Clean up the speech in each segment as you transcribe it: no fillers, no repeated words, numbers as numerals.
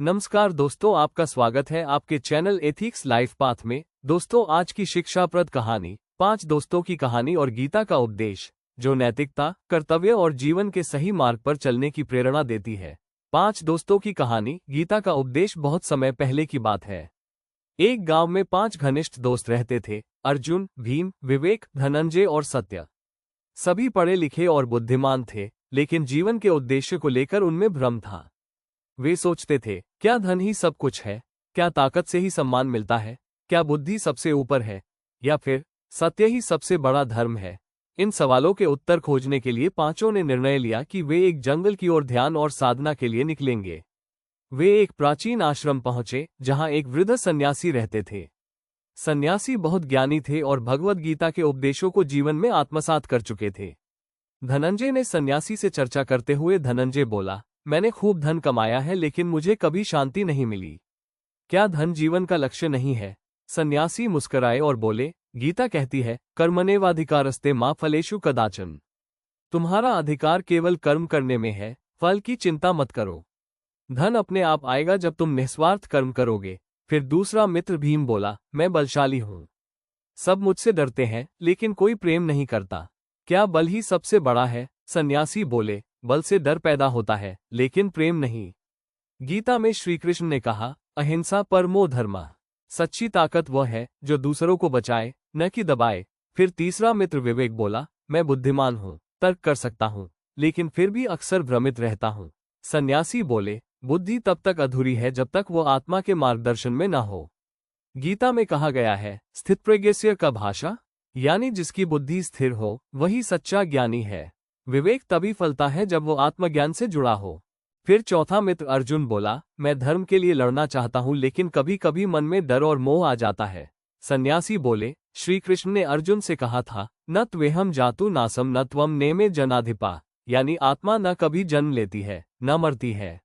नमस्कार दोस्तों, आपका स्वागत है आपके चैनल एथिक्स लाइफ पाथ में। दोस्तों, आज की शिक्षाप्रद कहानी 5 दोस्तों की कहानी और गीता का उपदेश जो नैतिकता, कर्तव्य और जीवन के सही मार्ग पर चलने की प्रेरणा देती है। 5 दोस्तों की कहानी, गीता का उपदेश बहुत समय पहले की बात है। एक गांव में 5 घनिष्ठ दोस्त रहते थे, अर्जुन, भीम, विवेक, धनंजय और सत्य। सभी पढ़े लिखे और बुद्धिमान थे, लेकिन जीवन के उद्देश्य को लेकर उनमें भ्रम था। वे सोचते थे, क्या धन ही सब कुछ है? क्या ताकत से ही सम्मान मिलता है? क्या बुद्धि सबसे ऊपर है? या फिर सत्य ही सबसे बड़ा धर्म है? इन सवालों के उत्तर खोजने के लिए पांचों ने निर्णय लिया कि वे एक जंगल की ओर ध्यान और साधना के लिए निकलेंगे। वे एक प्राचीन आश्रम पहुंचे, जहां एक वृद्ध सन्यासी रहते थे। सन्यासी बहुत ज्ञानी थे और भगवद गीता के उपदेशों को जीवन में आत्मसात कर चुके थे। धनंजय ने सन्यासी से चर्चा करते हुए धनंजय बोला, मैंने खूब धन कमाया है, लेकिन मुझे कभी शांति नहीं मिली। क्या धन जीवन का लक्ष्य नहीं है? सन्यासी मुस्कुराए और बोले, गीता कहती है, कर्मण्येवाधिकारस्ते मा फलेषु कदाचन। तुम्हारा अधिकार केवल कर्म करने में है, फल की चिंता मत करो। धन अपने आप आएगा जब तुम निस्वार्थ कर्म करोगे। फिर दूसरा मित्र भीम बोला, मैं बलशाली हूं। सब मुझसे डरते हैं, लेकिन कोई प्रेम नहीं करता। क्या बल ही सबसे बड़ा है? सन्यासी बोले, बल से डर पैदा होता है, लेकिन प्रेम नहीं। गीता में श्री कृष्ण ने कहा, अहिंसा परमो धर्मः। सच्ची ताकत वह है जो दूसरों को बचाए, न कि दबाए। फिर तीसरा मित्र विवेक बोला, मैं बुद्धिमान हूँ, तर्क कर सकता हूँ, लेकिन फिर भी अक्सर भ्रमित रहता हूँ। सन्यासी बोले, बुद्धि तब तक अधूरी है जब तक वो आत्मा के मार्गदर्शन में न हो। गीता में कहा गया है, स्थितप्रज्ञस्य का भाषा, यानी जिसकी बुद्धि स्थिर हो वही सच्चा ज्ञानी है। विवेक तभी फलता है जब वो आत्मज्ञान से जुड़ा हो। फिर चौथा मित्र अर्जुन बोला, मैं धर्म के लिए लड़ना चाहता हूं, लेकिन कभी कभी मन में डर और मोह आ जाता है। सन्यासी बोले, श्री कृष्ण ने अर्जुन से कहा था, न त्वेहम जातु नासम न त्वम नेमे जनाधिपा, यानी आत्मा न कभी जन्म लेती है न मरती है।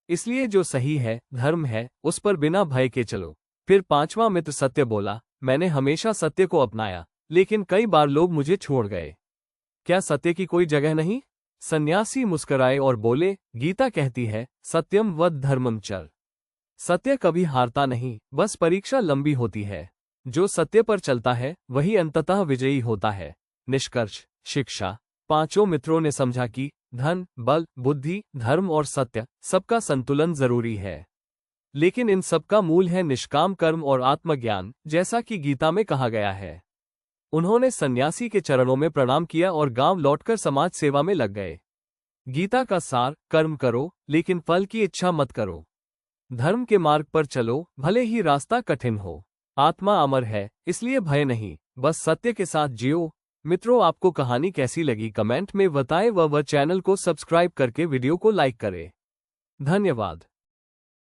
इसलिए जो सही है, धर्म है, उस पर बिना भय के चलो। फिर पांचवा मित्र सत्य बोला, मैंने हमेशा सत्य को अपनाया, लेकिन कई बार लोग मुझे छोड़ गए। क्या सत्य की कोई जगह नहीं? सन्यासी मुस्कुराए और बोले, गीता कहती है, सत्यम वद धर्मम चर। सत्य कभी हारता नहीं, बस परीक्षा लंबी होती है। जो सत्य पर चलता है वही अंततः विजयी होता है। निष्कर्ष, शिक्षा। पांचों मित्रों ने समझा कि धन, बल, बुद्धि, धर्म और सत्य सबका संतुलन जरूरी है, लेकिन इन सबका मूल है निष्काम कर्म और आत्मज्ञान, जैसा कि गीता में कहा गया है। उन्होंने सन्यासी के चरणों में प्रणाम किया और गांव लौटकर समाज सेवा में लग गए। गीता का सार, कर्म करो, लेकिन फल की इच्छा मत करो। धर्म के मार्ग पर चलो, भले ही रास्ता कठिन हो। आत्मा अमर है, इसलिए भय नहीं, बस सत्य के साथ जियो। मित्रों, आपको कहानी कैसी लगी कमेंट में बताएं व चैनल को सब्सक्राइब करके वीडियो को लाइक करें। धन्यवाद।